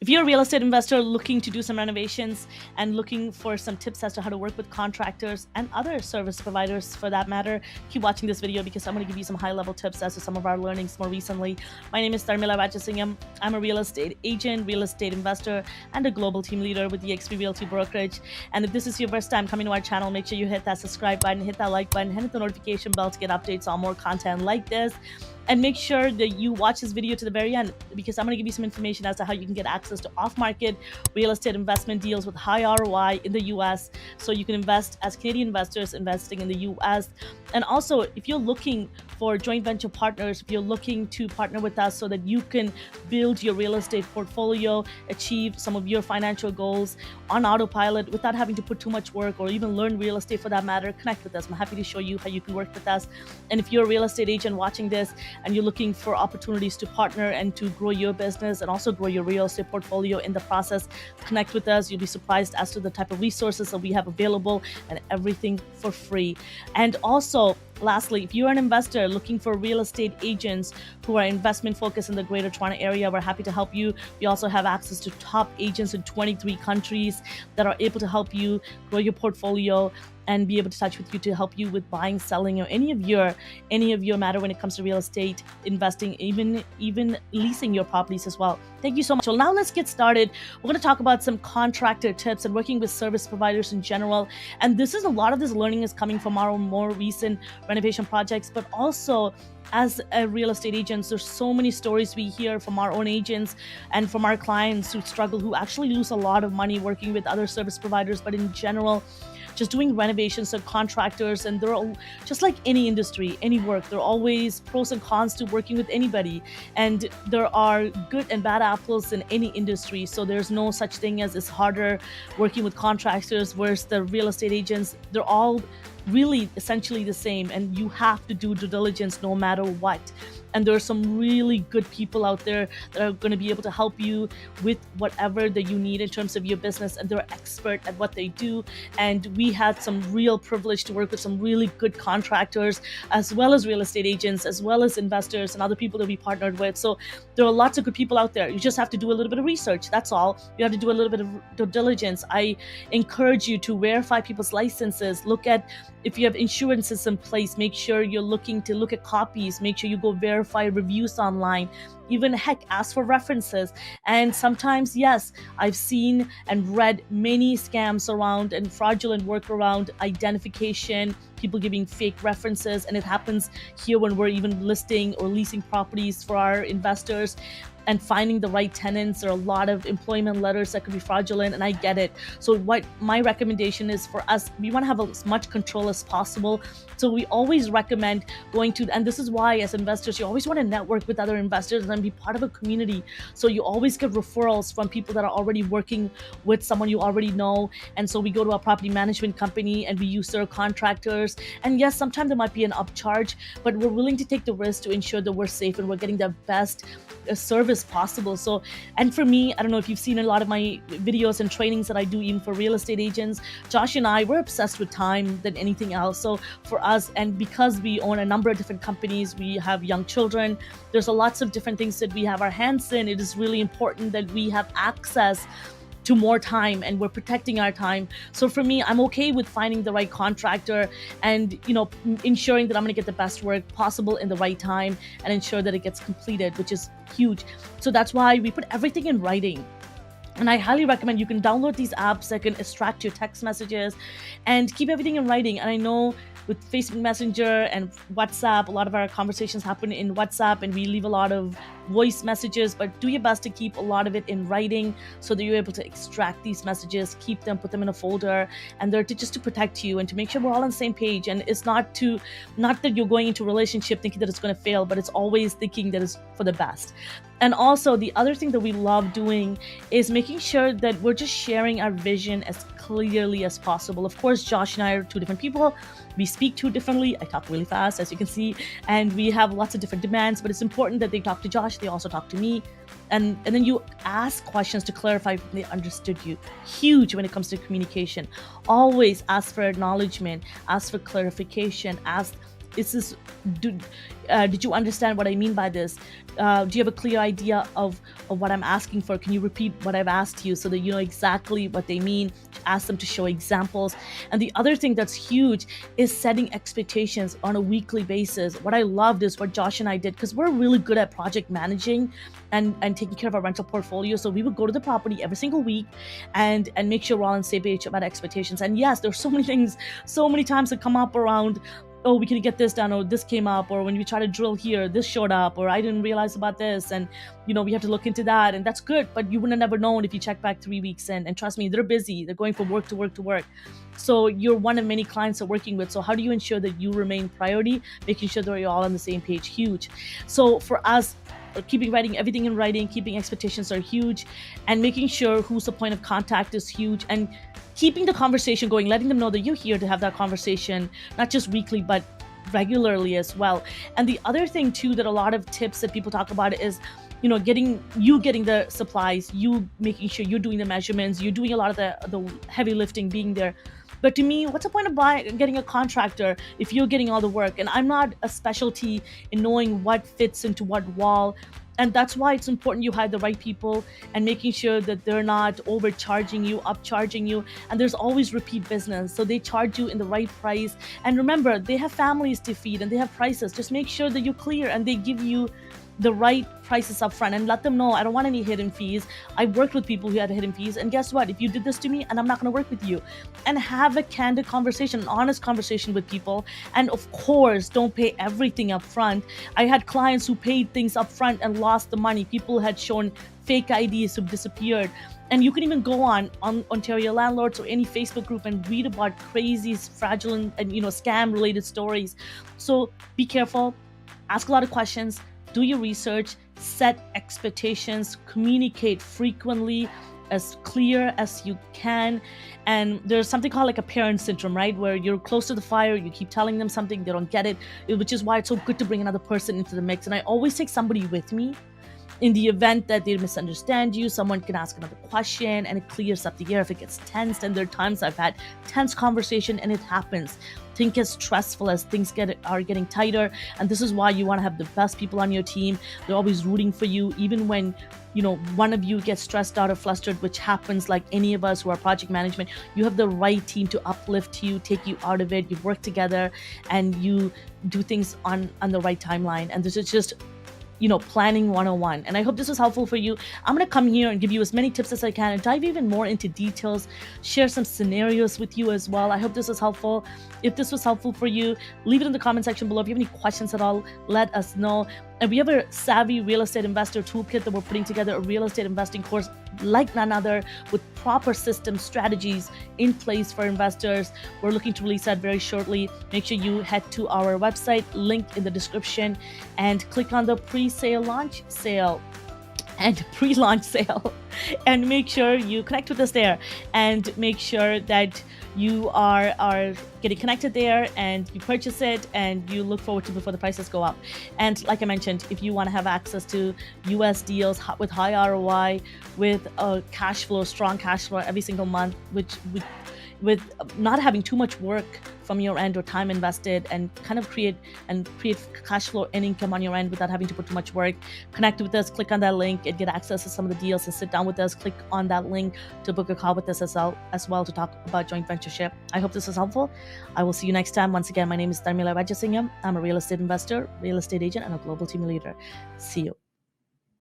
If you're a real estate investor looking to do some renovations and looking for some tips as to how to work with contractors and other service providers for that matter, keep watching this video because I'm going to give you some high-level tips as to some of our learnings more recently. My name is Tharmila Rajasingam. I'm a real estate agent, real estate investor, and a global team leader with the XP Realty Brokerage. And if this is your first time coming to our channel, make sure you hit that subscribe button, hit that like button, hit the notification bell to get updates on more content like this. And make sure that you watch this video to the very end because I'm going to give you some information as to how you can get access to off-market real estate investment deals with high ROI in the US, so you can invest as Canadian investors investing in the US. And also, if you're looking for joint venture partners, if you're looking to partner with us so that you can build your real estate portfolio, achieve some of your financial goals on autopilot without having to put too much work or even learn real estate for that matter, connect with us. I'm happy to show you how you can work with us. And if you're a real estate agent watching this and you're looking for opportunities to partner and to grow your business and also grow your real estate portfolio in the process, connect with us. You'll be surprised as to the type of resources that we have available, and everything for free. And also, lastly, if you're an investor looking for real estate agents who are investment focused in the Greater Toronto area, we're happy to help you. We also have access to top agents in 23 countries that are able to help you grow your portfolio and be able to touch with you to help you with buying, selling, or any of your matter when it comes to real estate investing, even leasing your properties as well. Thank you so much. Well, now let's get started. We're going to talk about some contractor tips and working with service providers in general. And a lot of this learning is coming from our more recent renovation projects, but also as a real estate agents, there's so many stories we hear from our own agents and from our clients who struggle, who actually lose a lot of money working with other service providers, but in general, just doing renovations or contractors. And they're all, just like any industry, any work, there are always pros and cons to working with anybody, and there are good and bad apples in any industry. So there's no such thing as it's harder working with contractors versus the real estate agents. They're all really essentially the same, and you have to do due diligence no matter what. And there are some really good people out there that are going to be able to help you with whatever that you need in terms of your business, and they're expert at what they do. And we had some real privilege to work with some really good contractors, as well as real estate agents, as well as investors and other people that we partnered with. So there are lots of good people out there. You just have to do a little bit of research. That's all. You have to do a little bit of due diligence. I encourage you to verify people's licenses. Look at if you have insurances in place. Make sure you're looking to look at copies. Make sure you go verify reviews online. Even heck, ask for references. And sometimes, yes, I've seen and read many scams around and fraudulent work around identification, people giving fake references. And it happens here when we're even listing or leasing properties for our investors and finding the right tenants. There are a lot of employment letters that could be fraudulent, and I get it. So what my recommendation is for us, we want to have as much control as possible. So we always recommend going to, and this is why as investors, you always want to network with other investors and be part of a community. So you always get referrals from people that are already working with someone you already know. And so we go to a property management company and we use their contractors. And yes, sometimes there might be an upcharge, but we're willing to take the risk to ensure that we're safe and we're getting the best service possible. So, and for me, I don't know if you've seen a lot of my videos and trainings that I do even for real estate agents. Josh and I, we're obsessed with time than anything else. So for us, and because we own a number of different companies, we have young children, there's a lots of different things that we have our hands in. It is really important that we have access to more time and we're protecting our time. So for me, I'm okay with finding the right contractor and, ensuring that I'm going to get the best work possible in the right time and ensure that it gets completed, which is huge. So that's why we put everything in writing. And I highly recommend you can download these apps that can extract your text messages and keep everything in writing. And I know with Facebook Messenger and WhatsApp, a lot of our conversations happen in WhatsApp and we leave a lot of voice messages, but do your best to keep a lot of it in writing so that you're able to extract these messages, keep them, put them in a folder, and they're just to protect you and to make sure we're all on the same page. And it's not that you're going into a relationship thinking that it's going to fail, but it's always thinking that it's for the best. And also the other thing that we love doing is making sure that we're just sharing our vision as clearly as possible. Of course, Josh and I are two different people. We speak too differently. I talk really fast, as you can see, and we have lots of different demands, but it's important that they talk to Josh, they also talk to me. And then you ask questions to clarify if they understood you. Huge when it comes to communication. Always ask for acknowledgement, ask for clarification, ask did you understand what I mean by this? Do you have a clear idea of what I'm asking for? Can you repeat what I've asked you so that you know exactly what they mean? Ask them to show examples. And the other thing that's huge is setting expectations on a weekly basis. What I loved is what Josh and I did, because we're really good at project managing and taking care of our rental portfolio. So we would go to the property every single week and make sure we're all on the same page about expectations. And yes, there's so many things, so many times that come up around, oh, we can get this done, or this came up, or when we try to drill here, this showed up, or I didn't realize about this, and we have to look into that, and that's good, but you would have never known if you check back 3 weeks in. And trust me, they're busy, they're going from work to work to work. So you're one of many clients they're working with. So how do you ensure that you remain priority, making sure that you're all on the same page? Huge. So for us, writing everything in writing, keeping expectations are huge, and making sure who's the point of contact is huge, and keeping the conversation going, letting them know that you're here to have that conversation, not just weekly, but regularly as well. And the other thing too, that a lot of tips that people talk about is, getting the supplies, you making sure you're doing the measurements, you're doing a lot of the heavy lifting, being there. But to me, what's the point of getting a contractor if you're getting all the work? And I'm not a specialty in knowing what fits into what wall. And that's why it's important you hire the right people and making sure that they're not overcharging you, upcharging you. And there's always repeat business. So they charge you in the right price. And remember, they have families to feed and they have prices. Just make sure that you're clear and they give you the right prices up front, and let them know, I don't want any hidden fees. I've worked with people who had hidden fees, and guess what? If you did this to me, and I'm not going to work with you. And have a candid conversation, an honest conversation with people. And of course, don't pay everything up front. I had clients who paid things up front and lost the money. People had shown fake IDs who disappeared. And you can even go on Ontario Landlords or any Facebook group and read about crazy, fraudulent, and scam related stories. So be careful, ask a lot of questions, do your research, set expectations, communicate frequently, as clear as you can. And there's something called like a parent syndrome, right? Where you're close to the fire, you keep telling them something, they don't get it, which is why it's so good to bring another person into the mix. And I always take somebody with me. In the event that they misunderstand you, someone can ask another question and it clears up the air if it gets tense. And there are times I've had tense conversation and it happens. Think as stressful as things are getting tighter. And this is why you want to have the best people on your team. They're always rooting for you, even when one of you gets stressed out or flustered, which happens like any of us who are project management. You have the right team to uplift you, take you out of it. You work together and you do things on the right timeline. And this is just planning 101. And I hope this was helpful for you. I'm going to come here and give you as many tips as I can and dive even more into details, share some scenarios with you as well. I hope this was helpful. If this was helpful for you, leave it in the comment section below. If you have any questions at all, let us know. And we have a savvy real estate investor toolkit that we're putting together, a real estate investing course like none other, with proper system strategies in place for investors. We're looking to release that very shortly. Make sure you head to our website, link in the description, and click on the pre-sale launch sale and pre-launch sale, and make sure you connect with us there, and make sure that you are getting connected there and you purchase it and you look forward to before the prices go up. And like I mentioned, if you want to have access to US deals with high ROI, with a strong cash flow every single month, with not having too much work from your end or time invested, and kind of create cash flow and income on your end without having to put too much work, connect with us, click on that link and get access to some of the deals, and sit down with us, click on that link to book a call with us as well to talk about joint ventureship. I hope this was helpful. I will see you next time. Once again, my name is Tharmila Rajasingam. I'm a real estate investor, real estate agent, and a global team leader. See you.